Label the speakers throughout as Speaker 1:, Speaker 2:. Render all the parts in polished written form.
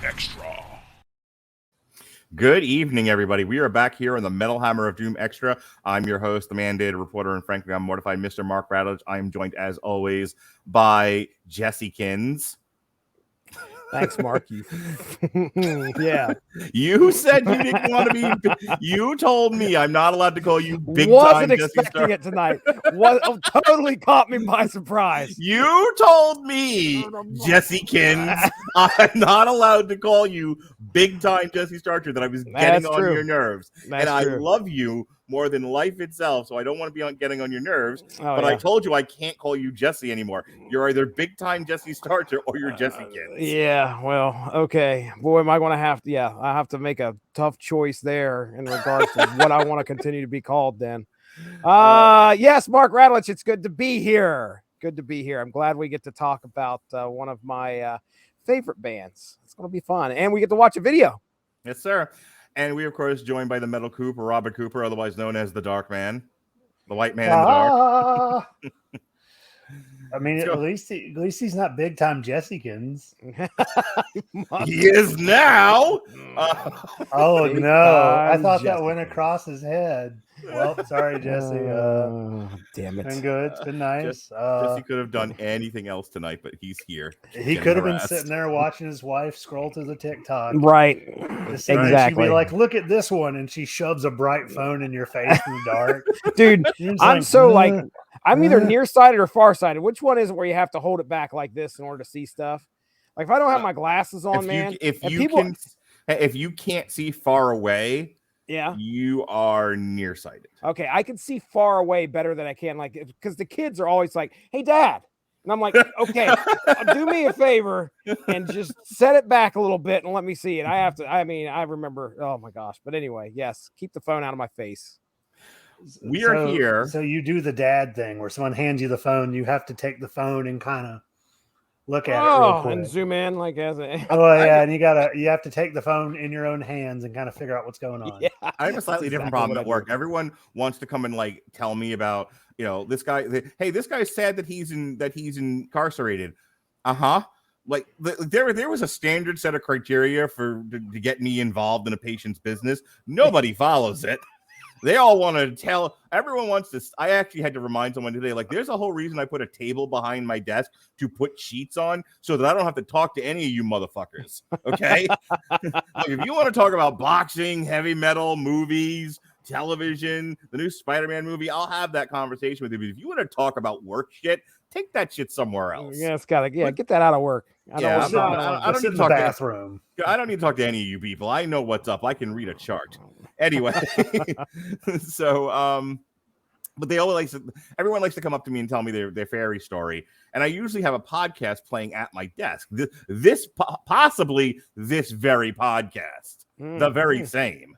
Speaker 1: Extra.
Speaker 2: Good evening, everybody. We are back here on the Metal Hammer of Doom Extra. I'm your host, the mandated reporter, and frankly, I'm mortified, Mr. Mark Radulich. I am joined, as always, by Jesse Kins.
Speaker 3: Thanks, Mark. You, yeah.
Speaker 2: You said you didn't want to be. You told me I'm not allowed to call you big
Speaker 3: Wasn't
Speaker 2: time.
Speaker 3: expecting it tonight. Totally caught me by surprise.
Speaker 2: You told me, Jesse Kins, I'm not allowed to call you big time Jesse Starcher. That I was getting on your nerves, and I love you more than life itself, so I don't want to be getting on your nerves. But I told you I can't call you Jesse anymore. You're either big time Jesse Starcher or you're Jesse Kins.
Speaker 3: Yeah, well, okay. Boy, am I going to have to, I have to make a tough choice there in regards to what I want to continue to be called then. Yes, Mark Radulich, it's good to be here. Good to be here. I'm glad we get to talk about one of my favorite bands. It's going to be fun. And we get to watch a video.
Speaker 2: Yes, sir. And we, of course, joined by the Metal Cooper, Robert Cooper, otherwise known as the Dark Man, the White Man in the Dark.
Speaker 4: I mean, at least he's not big time Jessicans.
Speaker 2: He is now.
Speaker 4: Oh no! I thought that went across his head. Well, sorry, Jesse.
Speaker 3: Damn it!
Speaker 4: It's been good. It's been nice.
Speaker 2: Jesse could have done anything else tonight, but he's here.
Speaker 4: He could have been sitting there watching his wife scroll through the TikTok.
Speaker 3: Right.
Speaker 4: Exactly. She'd be like, "Look at this one," and she shoves a bright phone in your face in the dark.
Speaker 3: Dude, I'm either nearsighted or farsighted. Which one is it where you have to hold it back like this in order to see stuff? Like if I don't have my glasses on,
Speaker 2: if you can't see far away,
Speaker 3: yeah,
Speaker 2: you are nearsighted.
Speaker 3: Okay, I can see far away better than I can, like, because the kids are always like, "Hey, Dad," and I'm like, "Okay, do me a favor and just set it back a little bit and let me see it." I remember. Oh my gosh! But anyway, yes, keep the phone out of my face.
Speaker 2: We are here.
Speaker 4: So you do the dad thing where someone hands you the phone, you have to take the phone and kind of look at it real quick
Speaker 3: and zoom in like as a.
Speaker 4: Oh yeah, and you have to take the phone in your own hands and kind of figure out what's going on.
Speaker 3: Yeah,
Speaker 2: I have a slightly different problem at work. Everyone wants to come and like tell me about, this guy. Hey, this guy's sad that he's incarcerated. Like there was a standard set of criteria to get me involved in a patient's business. Nobody follows it. They all want to tell. Everyone wants to. I actually had to remind someone today, like, there's a whole reason I put a table behind my desk to put sheets on so that I don't have to talk to any of you motherfuckers. Okay? Like, if you want to talk about boxing, heavy metal, movies, television, the new Spider-Man movie, I'll have that conversation with you. But if you want to talk about work shit, take that shit somewhere else.
Speaker 3: Yeah, get that out of work.
Speaker 2: I don't need to talk
Speaker 4: bathroom.
Speaker 2: I don't need to talk to any of you people. I know what's up. I can read a chart. Anyway, so but everyone likes to come up to me and tell me their fairy story, and I usually have a podcast playing at my desk. Possibly this very podcast, the very same,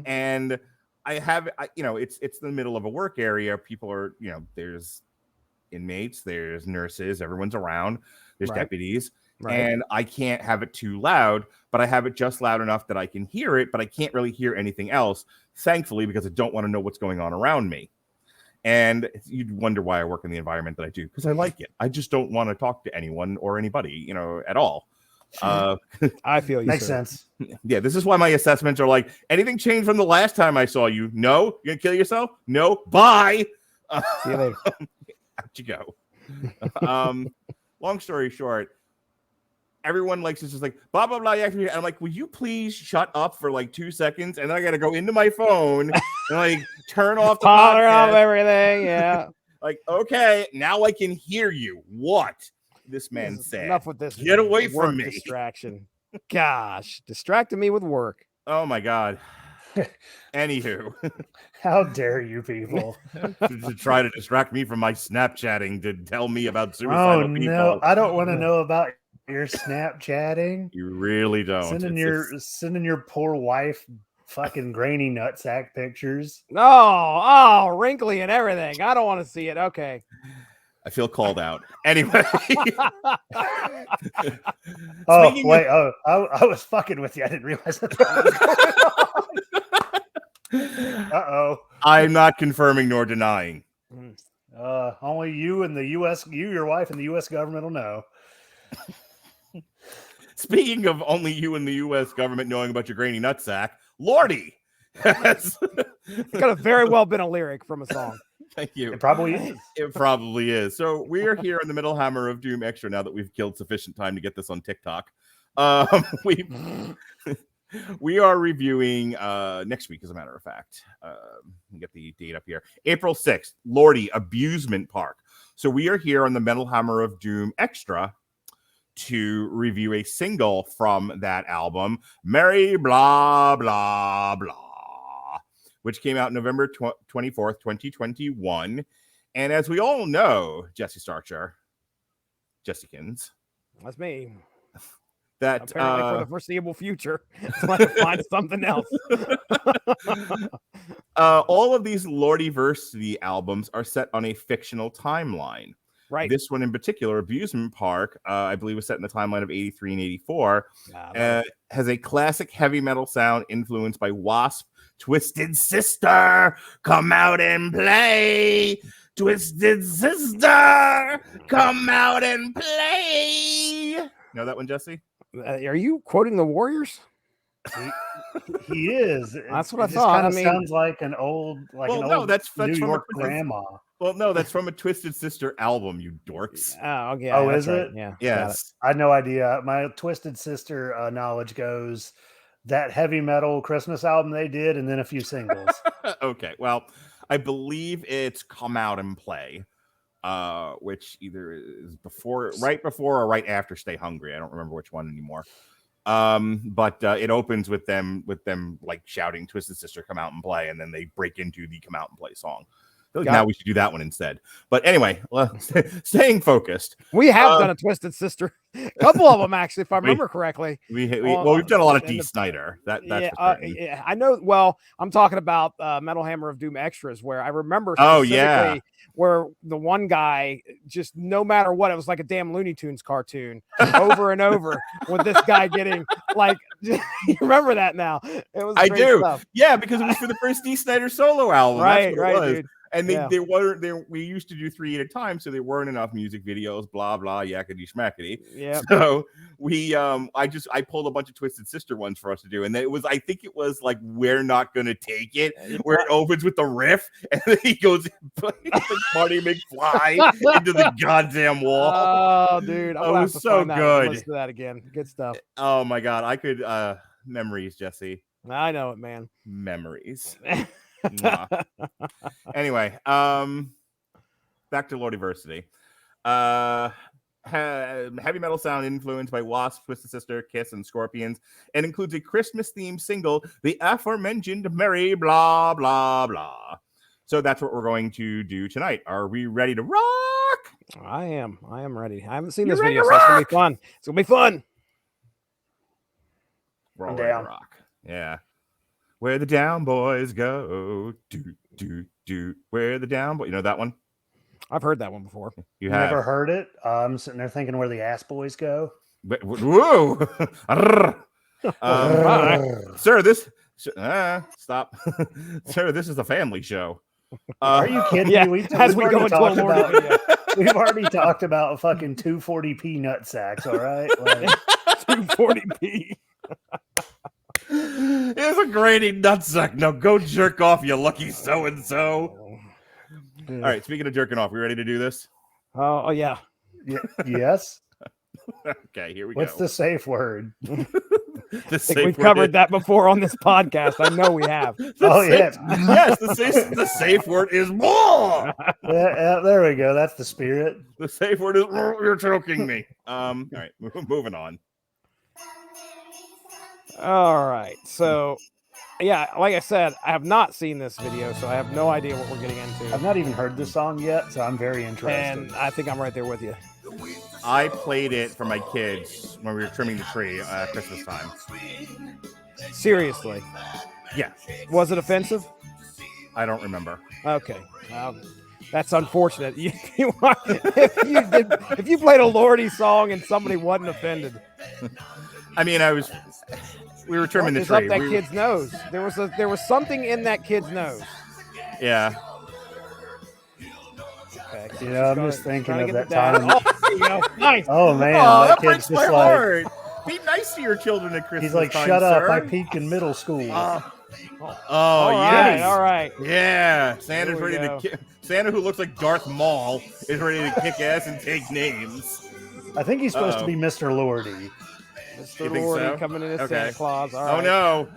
Speaker 2: and I have it's the middle of a work area. People are there's inmates, there's nurses, everyone's around, there's deputies. Right. And I can't have it too loud, but I have it just loud enough that I can hear it, but I can't really hear anything else, thankfully, because I don't want to know what's going on around me. And you'd wonder why I work in the environment that I do, because I like it. I just don't want to talk to anyone or anybody, at all.
Speaker 3: I feel you.
Speaker 4: Makes sense.
Speaker 2: Yeah, this is why my assessments are like, anything changed from the last time I saw you? No? You're going to kill yourself? No? Bye!
Speaker 3: See you later.
Speaker 2: Out you go. Long story short, everyone likes this, just like blah blah blah. And I'm like, will you please shut up for like 2 seconds? And then I got to go into my phone and like turn off the
Speaker 3: off everything. Yeah.
Speaker 2: Like, okay, now I can hear you. What this man said.
Speaker 3: Enough with this.
Speaker 2: Get away from me.
Speaker 3: Distraction. Gosh, distracting me with work.
Speaker 2: Oh my God. Anywho,
Speaker 4: how dare you people
Speaker 2: to try to distract me from my Snapchatting to tell me about suicidal people.
Speaker 4: No, I don't want to know about your Snapchatting.
Speaker 2: You really don't.
Speaker 4: Sending your poor wife fucking grainy nutsack pictures.
Speaker 3: Oh, wrinkly and everything. I don't want to see it. Okay.
Speaker 2: I feel called out. Anyway.
Speaker 4: I was fucking with you. I didn't realize that was going on. Uh-oh.
Speaker 2: I'm not confirming nor denying.
Speaker 4: Only you and the U.S., your wife and the U.S. government will know.
Speaker 2: Speaking of only you and the U.S. government knowing about your grainy nutsack, Lordi.
Speaker 3: It could have very well been a lyric from a song.
Speaker 2: Thank you.
Speaker 4: It probably is.
Speaker 2: It probably is. So we are here in the Metal Hammer of Doom Extra now that we've killed sufficient time to get this on TikTok. We are reviewing next week, as a matter of fact. Get the date up here. April 6th, Lordi, Abusement Park. So we are here on the Metal Hammer of Doom Extra to review a single from that album, Merry Blah Blah Blah, which came out November 24th, 2021. And as we all know, Jesse Starcher, Jessicans.
Speaker 3: That's me.
Speaker 2: That
Speaker 3: apparently for the foreseeable future, so I have to find something else.
Speaker 2: All of these Lordiversity albums are set on a fictional timeline.
Speaker 3: Right.
Speaker 2: This one in particular, Abusement Park, I believe was set in the timeline of 83 and 84, has a classic heavy metal sound influenced by Wasp, Twisted Sister, come out and play. Twisted Sister, come out and play. Know that one, Jesse?
Speaker 3: Are you quoting the Warriors?
Speaker 4: He is.
Speaker 3: That's what I
Speaker 4: just
Speaker 3: thought.
Speaker 4: Kind of sounds like an old,
Speaker 2: that's
Speaker 4: New
Speaker 2: from
Speaker 4: York grandma.
Speaker 2: Well, no, that's from a Twisted Sister album, you dorks.
Speaker 3: Oh, okay.
Speaker 4: Oh, is it?
Speaker 3: Yeah.
Speaker 2: Yes.
Speaker 4: I had no idea. My Twisted Sister knowledge goes that heavy metal Christmas album they did, and then a few singles.
Speaker 2: Okay. Well, I believe it's Come Out and Play, which either is right before or right after Stay Hungry. I don't remember which one anymore. But it opens with them like shouting Twisted Sister, come out and play, and then they break into the Come Out and Play song. I feel like now we should do that one instead. But anyway, staying focused.
Speaker 3: We have done a Twisted Sister. A couple of them, actually, if I remember correctly.
Speaker 2: We've done a lot of D. Snyder.
Speaker 3: Yeah, I know. Well, I'm talking about Metal Hammer of Doom Extras, where I remember where the one guy, just no matter what, it was like a damn Looney Tunes cartoon over and over with this guy getting like, you remember that now? It was
Speaker 2: I do.
Speaker 3: Stuff.
Speaker 2: Yeah, because it was for the first D. Snyder solo album.
Speaker 3: Right, dude.
Speaker 2: And we used to do 3 at a time, so there weren't enough music videos, blah blah, yakety schmackety.
Speaker 3: Yeah.
Speaker 2: So I pulled a bunch of Twisted Sister ones for us to do, and I think it was like We're Not Gonna Take It, where it opens with the riff, and then he goes like Marty McFly into the goddamn wall.
Speaker 3: Oh, dude,
Speaker 2: it was so good.
Speaker 3: Listen to that again. Good stuff.
Speaker 2: Oh my god, I could memories, Jesse.
Speaker 3: I know it, man.
Speaker 2: Memories. Anyway, back to Lordiversity. Heavy metal sound influenced by Wasp, Twisted Sister, Kiss, and Scorpions, and includes a Christmas-themed single, the aforementioned Merry Blah Blah Blah. So that's what we're going to do tonight. Are we ready to rock?
Speaker 3: I am ready. I haven't seen this video, so it's gonna be fun. It's gonna be fun.
Speaker 2: We're all ready to rock. Yeah. Where the down boys go, do. Where the down boys, you know that one?
Speaker 3: I've heard that one before.
Speaker 2: You have
Speaker 4: never heard it? I'm sitting there thinking where the ass boys go.
Speaker 2: Whoa! Sir, this stop, sir. This is a family show.
Speaker 4: Are you kidding me? We've already talked about fucking 240p nut sacks. All right, like
Speaker 3: 240p.
Speaker 2: It's a grainy nutsack. Now go jerk off, you lucky so-and-so. All right, speaking of jerking off, we ready to do this?
Speaker 3: Oh yeah.
Speaker 4: Yes.
Speaker 2: Okay, here we go.
Speaker 4: What's the safe word?
Speaker 3: We've covered that before on this podcast. I know we have.
Speaker 2: Yes, the safe word is more.
Speaker 4: There we go. That's the spirit.
Speaker 2: The safe word is you're choking me. All right, moving on.
Speaker 3: All right, so yeah, like I said, I have not seen this video, so I have no idea what we're getting into.
Speaker 4: I've not even heard this song yet, so I'm very interested.
Speaker 3: And I think I'm right there with you.
Speaker 2: I played it for my kids when we were trimming the tree at Christmas time.
Speaker 3: Seriously?
Speaker 2: Yeah.
Speaker 3: Was it offensive?
Speaker 2: I don't remember.
Speaker 3: Okay. That's unfortunate. If you played a Lordi song and somebody wasn't offended.
Speaker 2: I mean, we were trimming the tree.
Speaker 3: Up that kid's nose. There was something in that kid's nose.
Speaker 2: Yeah.
Speaker 3: Okay.
Speaker 4: I'm just thinking of that time.
Speaker 3: Oh, there you go. Nice.
Speaker 4: Oh man,
Speaker 2: that kid's just like Be nice to your children at Christmas.
Speaker 4: He's like,
Speaker 2: time,
Speaker 4: shut up!
Speaker 2: sir.
Speaker 4: I peaked in middle school.
Speaker 2: Oh, yes.
Speaker 3: All right.
Speaker 2: Yeah, Santa's
Speaker 3: Here we
Speaker 2: ready
Speaker 3: go.
Speaker 2: to Santa, who looks like Darth Maul, is ready to kick ass and take names.
Speaker 4: I think he's supposed to be Mr. Lordi.
Speaker 3: Mr.
Speaker 2: You think
Speaker 3: Lordi
Speaker 2: so?
Speaker 3: coming in as
Speaker 2: Okay.
Speaker 3: Santa Claus. All right.
Speaker 2: Oh no!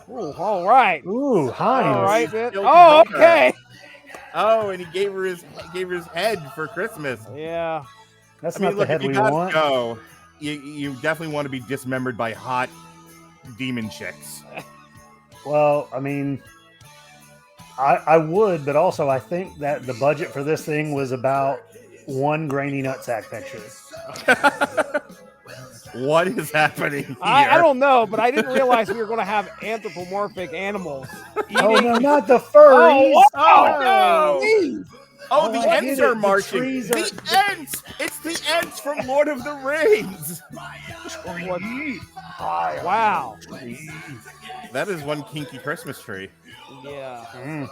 Speaker 3: Ooh, all right.
Speaker 4: Ooh, Heinz.
Speaker 3: All right.
Speaker 2: Killed
Speaker 3: Oh,
Speaker 2: her.
Speaker 3: okay.
Speaker 2: Oh, and he gave her his head for Christmas.
Speaker 3: Yeah.
Speaker 4: That's
Speaker 2: I mean,
Speaker 4: not
Speaker 2: look,
Speaker 4: the head
Speaker 2: if you
Speaker 4: we
Speaker 2: gotta
Speaker 4: want.
Speaker 2: go, you definitely want to be dismembered by hot demon chicks.
Speaker 4: Well, I mean, I would, but also I think that the budget for this thing was about one grainy nutsack picture.
Speaker 2: What is happening here?
Speaker 3: I don't know, but I didn't realize we were going to have anthropomorphic animals.
Speaker 4: Oh no, not the furries!
Speaker 2: Oh, no!
Speaker 3: Please.
Speaker 2: Oh,
Speaker 4: Oh,
Speaker 2: the
Speaker 4: I
Speaker 2: Ents
Speaker 4: get
Speaker 2: are
Speaker 4: it. The
Speaker 2: marching.
Speaker 4: trees
Speaker 2: The Ents! It's the Ents from Lord of the Rings.
Speaker 3: Wow.
Speaker 2: That is one kinky Christmas tree.
Speaker 3: Yeah.
Speaker 4: Mm.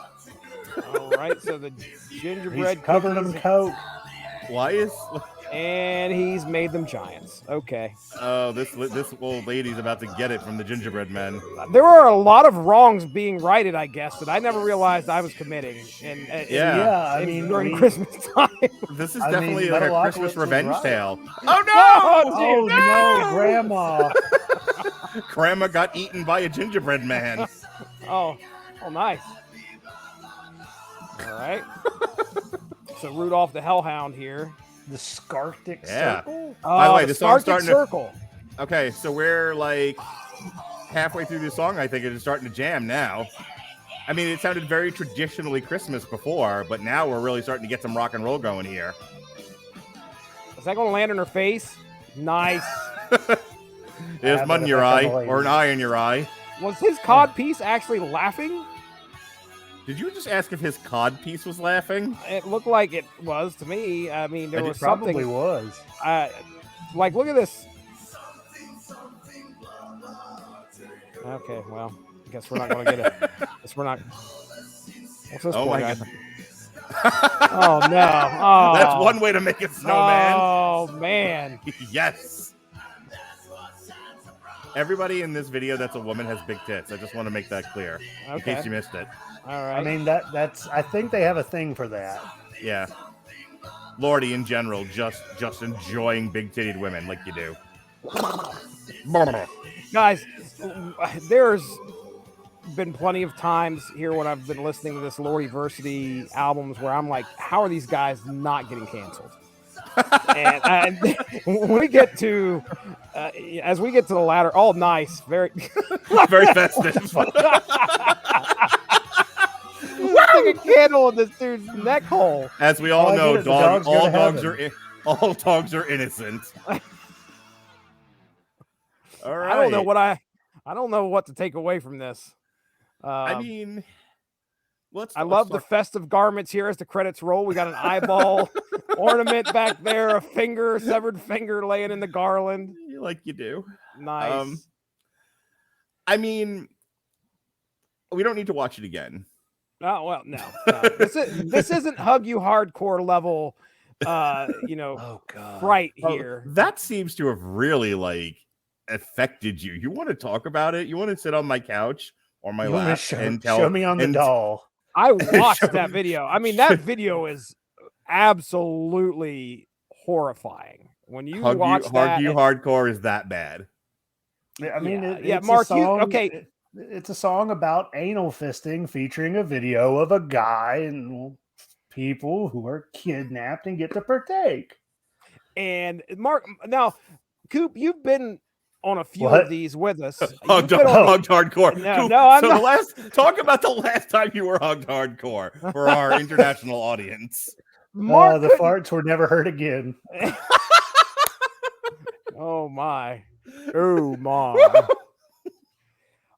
Speaker 3: All right. So the
Speaker 4: He's
Speaker 3: gingerbread
Speaker 4: covered them
Speaker 3: cookies,
Speaker 4: in coke.
Speaker 2: Why is?
Speaker 3: and he's made them giants. Okay.
Speaker 2: Oh, this old lady's about to get it from the gingerbread men.
Speaker 3: There are a lot of wrongs being righted, I guess, that I never realized I was committing. And
Speaker 2: Yeah.
Speaker 4: I mean,
Speaker 3: during Christmas time.
Speaker 2: This is
Speaker 4: I
Speaker 2: definitely
Speaker 4: mean,
Speaker 2: like a
Speaker 4: Metalocalypse
Speaker 2: Christmas
Speaker 4: was
Speaker 2: revenge
Speaker 4: right.
Speaker 2: tale. Oh
Speaker 3: Oh,
Speaker 2: no!
Speaker 4: Oh no, Grandma!
Speaker 2: Grandma got eaten by a gingerbread man.
Speaker 3: Oh, nice. All right. So Rudolph the Hellhound here.
Speaker 4: The Scarctic
Speaker 2: Yeah.
Speaker 4: Circle.
Speaker 2: By the way, the song's
Speaker 3: Starctic
Speaker 2: starting to-
Speaker 3: Circle.
Speaker 2: Okay, so we're like halfway through the song. I think it is starting to jam now. I mean, it sounded very traditionally Christmas before, but now we're really starting to get some rock and roll going here.
Speaker 3: Is that going to land in her face? Nice.
Speaker 2: There's
Speaker 4: Yeah,
Speaker 2: mud
Speaker 4: but
Speaker 2: in your
Speaker 4: if I
Speaker 2: eye,
Speaker 4: come away-
Speaker 2: or an eye in your eye.
Speaker 3: Was his cod piece actually laughing?
Speaker 2: Did you just ask if his cod piece was laughing?
Speaker 3: It looked like it was to me. I mean, there
Speaker 2: It
Speaker 3: was
Speaker 4: Probably
Speaker 3: something.
Speaker 4: was.
Speaker 3: Like, look at this. Okay, well, I guess we're not going to get it. Guess we're not. What's this
Speaker 2: Oh
Speaker 3: poor
Speaker 2: my
Speaker 3: guy?
Speaker 2: god.
Speaker 3: Oh no! Oh,
Speaker 2: That's one way to make a snowman.
Speaker 3: Oh man!
Speaker 2: Yes. Everybody in this video that's a woman has big tits. I just want to make that clear in
Speaker 3: Okay.
Speaker 2: case you missed it.
Speaker 3: All right.
Speaker 4: I mean, that's. I think they have a thing for that.
Speaker 2: Yeah. Lordi in general, just enjoying big-titted women like you do.
Speaker 3: guys, there's been plenty of times here when I've been listening to this Lordiversity albums where I'm like, how are these guys not getting canceled? And when we get to, as we get to the latter, oh, nice, very,
Speaker 2: Very festive.
Speaker 3: stick a candle in this dude's neck hole.
Speaker 2: As we all
Speaker 4: I
Speaker 2: know,
Speaker 4: get it, the dogs go to heaven.
Speaker 2: all dogs are innocent. All right.
Speaker 3: I don't know what to take away from this.
Speaker 2: I mean,
Speaker 3: I love the festive garments here as the credits roll. We got an eyeball ornament back there, a severed finger laying in the garland.
Speaker 2: like you do.
Speaker 3: Nice.
Speaker 2: I mean, we don't need to watch it again.
Speaker 3: Oh well, no. This isn't hug you hardcore level.
Speaker 4: Oh god.
Speaker 3: Fright
Speaker 2: Oh,
Speaker 3: here.
Speaker 2: that seems to have really like affected you. You want to talk about it? You want to sit on my couch or my
Speaker 4: You wanna
Speaker 2: lap
Speaker 4: show,
Speaker 2: tell
Speaker 4: show me on the
Speaker 2: and-
Speaker 4: doll.
Speaker 3: I watched that video. I mean, that video is absolutely horrifying. When you watch that,
Speaker 2: hardcore is that bad.
Speaker 4: I mean,
Speaker 3: Yeah,
Speaker 4: it's
Speaker 3: Mark,
Speaker 4: a song,
Speaker 3: okay.
Speaker 4: It's a song about anal fisting featuring a video of a guy and people who are kidnapped and get to partake.
Speaker 3: and Mark, now, Coop, you've been on a few
Speaker 4: What?
Speaker 3: of these with us.
Speaker 2: Hugged
Speaker 3: You've been on-
Speaker 2: hardcore.
Speaker 3: No,
Speaker 2: Cool.
Speaker 3: no, I'm
Speaker 2: so
Speaker 3: not.
Speaker 2: talk about the last time you were hugged hardcore for our international audience.
Speaker 3: Mark
Speaker 4: The
Speaker 3: couldn't-
Speaker 4: farts were never heard again.
Speaker 3: Oh my. Oh my.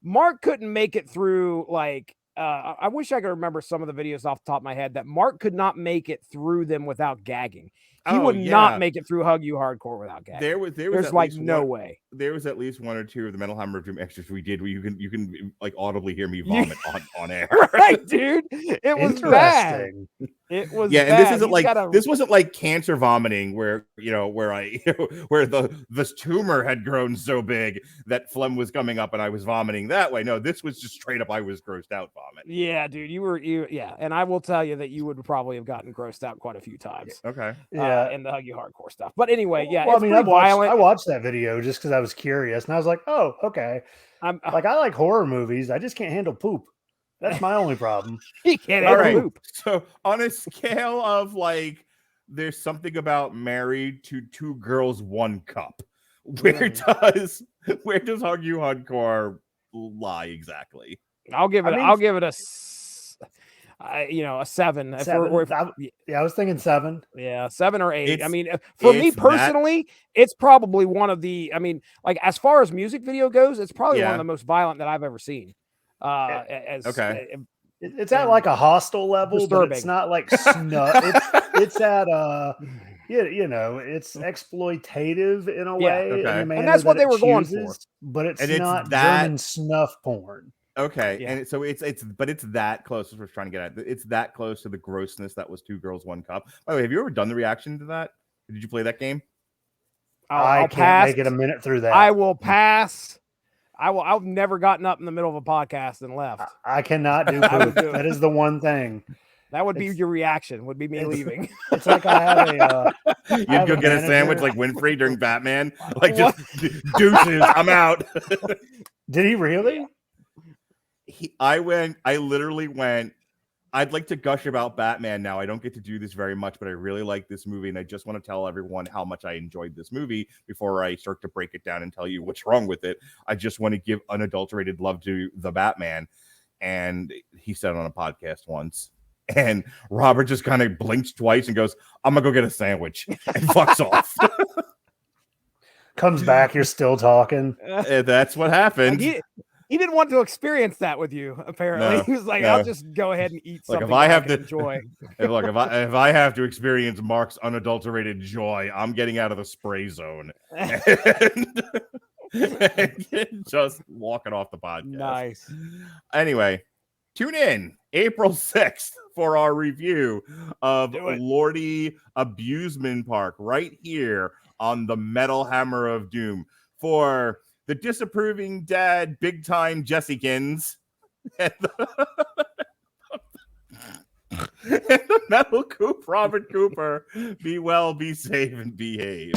Speaker 3: Mark couldn't make it through like I wish I could remember some of the videos off the top of my head that Mark could not make it through them without gagging. He would not make it through Hug You Hardcore without gagging.
Speaker 2: There was
Speaker 3: There's
Speaker 2: at
Speaker 3: like
Speaker 2: least
Speaker 3: no
Speaker 2: one,
Speaker 3: way.
Speaker 2: There was at least one or two of the Metal Hammer Dream extras we did where you can like audibly hear me vomit on air.
Speaker 3: Right, dude. It was bad.
Speaker 4: Interesting.
Speaker 3: It was
Speaker 2: yeah, and
Speaker 3: bad.
Speaker 2: this isn't
Speaker 3: He's
Speaker 2: like
Speaker 3: got
Speaker 2: this wasn't like cancer vomiting where where the tumor had grown so big that phlegm was coming up and I was vomiting that way. No, this was just straight up I was grossed out vomit.
Speaker 3: Yeah, dude, yeah, and I will tell you that you would probably have gotten grossed out quite a few times.
Speaker 2: Okay.
Speaker 4: Yeah.
Speaker 3: In the Huggy Hardcore stuff. But anyway, yeah,
Speaker 4: Well,
Speaker 3: it's
Speaker 4: I mean,
Speaker 3: pretty violent.
Speaker 4: I watched that video just because I was curious, and I was like, oh, okay. I like horror movies. I just can't handle poop. That's my only problem.
Speaker 3: He can't
Speaker 2: All
Speaker 3: handle
Speaker 2: right.
Speaker 3: poop.
Speaker 2: So on a scale of like, there's something about married to two girls, one cup. Where does Huggy Hardcore lie exactly?
Speaker 3: I'll give it a 7.
Speaker 4: I was thinking 7.
Speaker 3: Yeah, 7 or 8.
Speaker 2: It's-
Speaker 3: for me personally, it's probably one of the. Like as far as music video goes, it's probably one of the most violent that I've ever seen.
Speaker 4: It's at like a hostile level,
Speaker 3: disturbing.
Speaker 4: but it's not like snuff. it's at it's exploitative in a way,
Speaker 2: Okay.
Speaker 4: in a manner
Speaker 3: And that's what
Speaker 4: that
Speaker 3: they were going
Speaker 4: chooses,
Speaker 3: for.
Speaker 4: But it's
Speaker 2: And
Speaker 4: not
Speaker 2: it's that-
Speaker 4: German snuff porn.
Speaker 2: Okay,
Speaker 3: Yeah.
Speaker 2: and so it's that close. That's what we're trying to get at. It's that close to the grossness that was Two Girls, One Cup. By the way, have you ever done the reaction to that? Did you play that game?
Speaker 4: I can't make it a minute through that.
Speaker 3: I will pass. I've never gotten up in the middle of a podcast and left.
Speaker 4: I cannot do poop. That is the one thing.
Speaker 3: That would be your reaction. Would be me leaving.
Speaker 4: It's like I have a.
Speaker 2: You'd go get a sandwich like Winfrey during Batman, like just deuces. I'm out.
Speaker 4: Did he really?
Speaker 2: I literally went. I'd like to gush about Batman now. I don't get to do this very much, but I really like this movie, and I just want to tell everyone how much I enjoyed this movie before I start to break it down and tell you what's wrong with it. I just want to give unadulterated love to the Batman. And he said on a podcast once, and Robert just kind of blinks twice and goes, "I'm gonna go get a sandwich," and fucks off.
Speaker 4: Comes back, you're still talking.
Speaker 2: That's what happened.
Speaker 3: He didn't want to experience that with you. Apparently,
Speaker 2: No,
Speaker 3: he was like,
Speaker 2: no.
Speaker 3: "I'll just go ahead and eat something
Speaker 2: if I have
Speaker 3: can
Speaker 2: to
Speaker 3: enjoy."
Speaker 2: if I have to experience Mark's unadulterated joy, I'm getting out of the spray zone and just walking off the podcast.
Speaker 3: Nice.
Speaker 2: Anyway, tune in April 6th for our review of Lordi Abusement Park right here on the Metal Hammer of Doom for the disapproving dad, big time Jessykins, and the Metal Coop, Robert Cooper. Be well, be safe, and behave.